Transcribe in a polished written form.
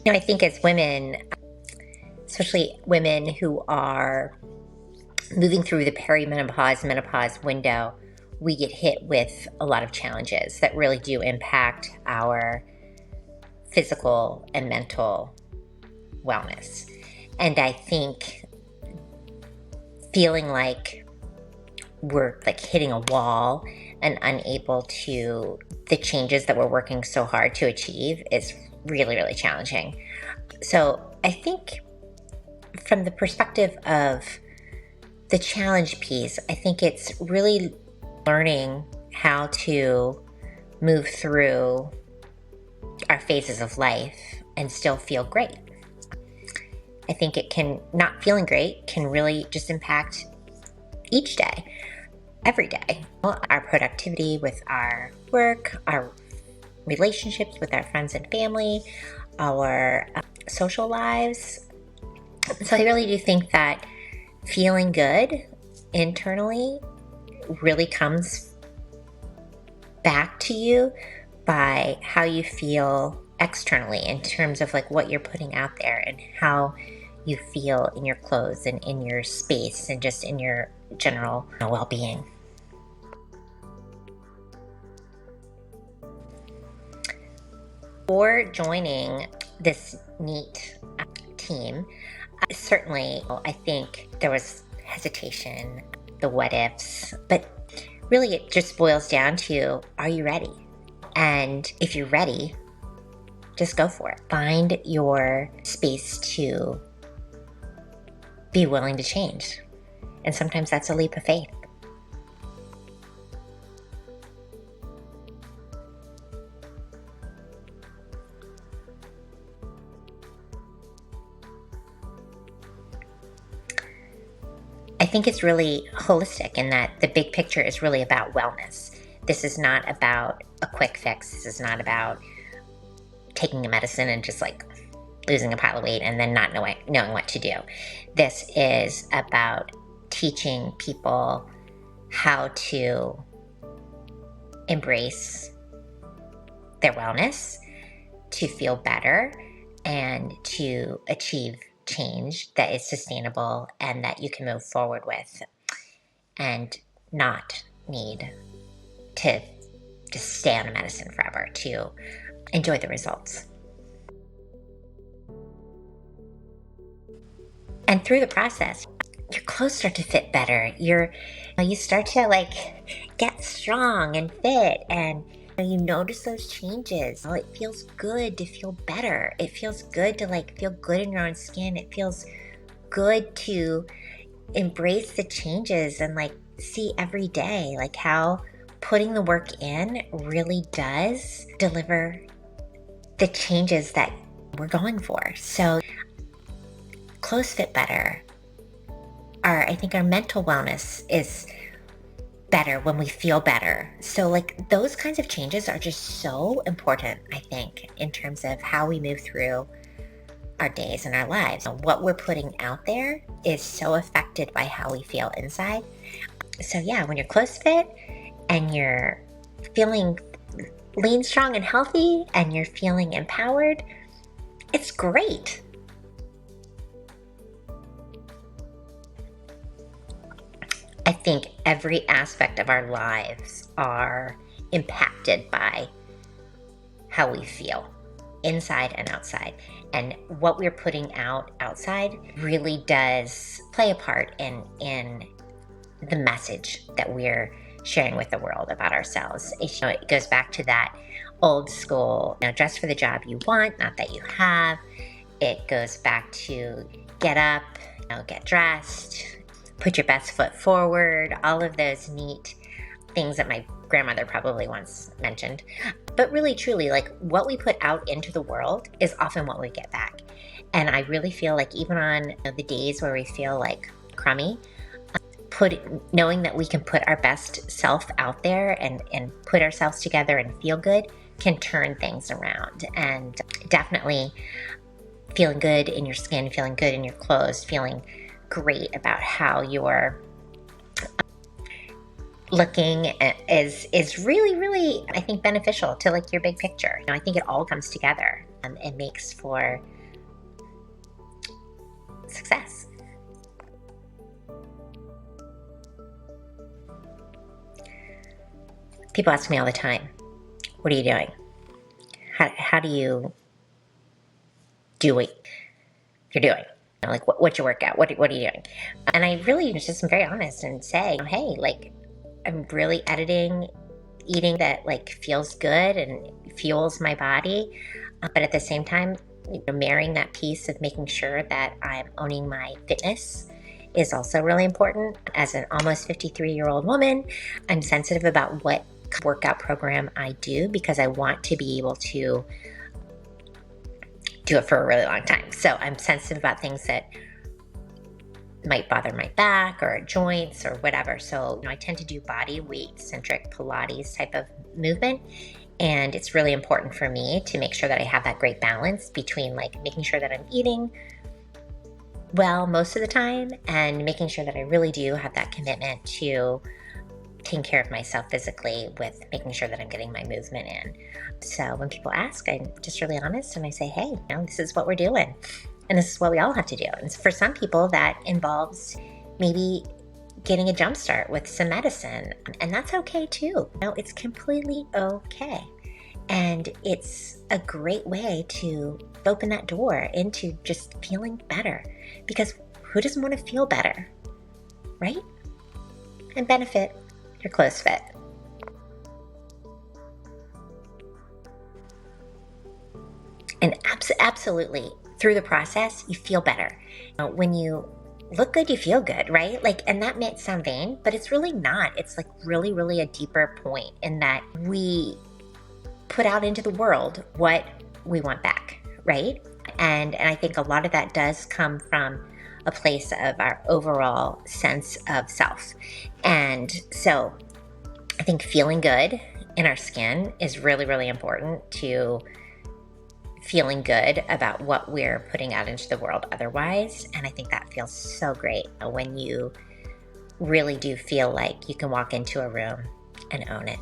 I think as women, especially women who are moving through the perimenopause, menopause window, we get hit with a lot of challenges that really do impact our physical and mental wellness. And I think feeling like we're like hitting a wall and unable to, the changes that we're working so hard to achieve is really, really challenging. So I think from the perspective of the challenge piece, I think it's really learning how to move through our phases of life and still feel great. I think not feeling great can really just impact each day, every day. Our productivity with our work, our relationships with our friends and family, our social lives. So I really do think that feeling good internally really comes back to you by how you feel externally in terms of like what you're putting out there and how you feel in your clothes and in your space and just in your general well-being. For joining this neat team, certainly I think there was hesitation, the what ifs, but really it just boils down to, are you ready? And if you're ready, just go for it. Find your space to be willing to change. And sometimes that's a leap of faith. I think it's really holistic in that the big picture is really about wellness. This is not about a quick fix. This is not about taking a medicine and just like losing a pile of weight and then not knowing what to do. This is about teaching people how to embrace their wellness, to feel better, and to achieve change that is sustainable and that you can move forward with and not need to just stay on a medicine forever to enjoy the results. And through the process, your clothes start to fit better. You start to like get strong and fit, and you notice those changes. It feels good to feel better. It feels good to like feel good in your own skin. It feels good to embrace the changes and like see every day like how putting the work in really does deliver the changes that we're going for. So clothes fit better. I think our mental wellness is better when we feel better. So like those kinds of changes are just so important, I think, in terms of how we move through our days and our lives. What we're putting out there is so affected by how we feel inside. So yeah, when your clothes fit and you're feeling lean, strong, and healthy, and you're feeling empowered, it's great. I think every aspect of our lives are impacted by how we feel, inside and outside. And what we're putting out outside really does play a part in the message that we're sharing with the world about ourselves. It goes back to that old school, dress for the job you want, not that you have. It goes back to get up, get dressed, put your best foot forward, all of those neat things that my grandmother probably once mentioned. But really, truly, like what we put out into the world is often what we get back. And I really feel like even on the days where we feel like crummy, knowing that we can put our best self out there and put ourselves together and feel good can turn things around. And definitely feeling good in your skin, feeling good in your clothes, feeling great about how you're looking is really, really, I think, beneficial to like your big picture. I think it all comes together. it makes for success. People ask me all the time, what are you doing? How do you do what you're doing? Like, what's your workout? What are you doing? And I really just am very honest and say, hey, like, I'm really eating that like feels good and fuels my body. But at the same time, marrying that piece of making sure that I'm owning my fitness is also really important. As an almost 53-year-old woman, I'm sensitive about what workout program I do because I want to be able to do it for a really long time. So I'm sensitive about things that might bother my back or joints or whatever. So I tend to do body weight centric Pilates type of movement. And it's really important for me to make sure that I have that great balance between like making sure that I'm eating well most of the time and making sure that I really do have that commitment to taking care of myself physically with making sure that I'm getting my movement in. So when people ask, I'm just really honest and I say, hey, this is what we're doing. And this is what we all have to do. And for some people that involves maybe getting a jump start with some medicine. And that's okay too. It's completely okay. And it's a great way to open that door into just feeling better. Because who doesn't want to feel better, right? And benefit your clothes fit. And absolutely, through the process, you feel better. When you look good, you feel good, right? Like, and that might sound vain, but it's really not. It's like really, really a deeper point in that we put out into the world what we want back, right? And I think a lot of that does come from a place of our overall sense of self. And so I think feeling good in our skin is really, really important to feeling good about what we're putting out into the world otherwise. And I think that feels so great when you really do feel like you can walk into a room and own it.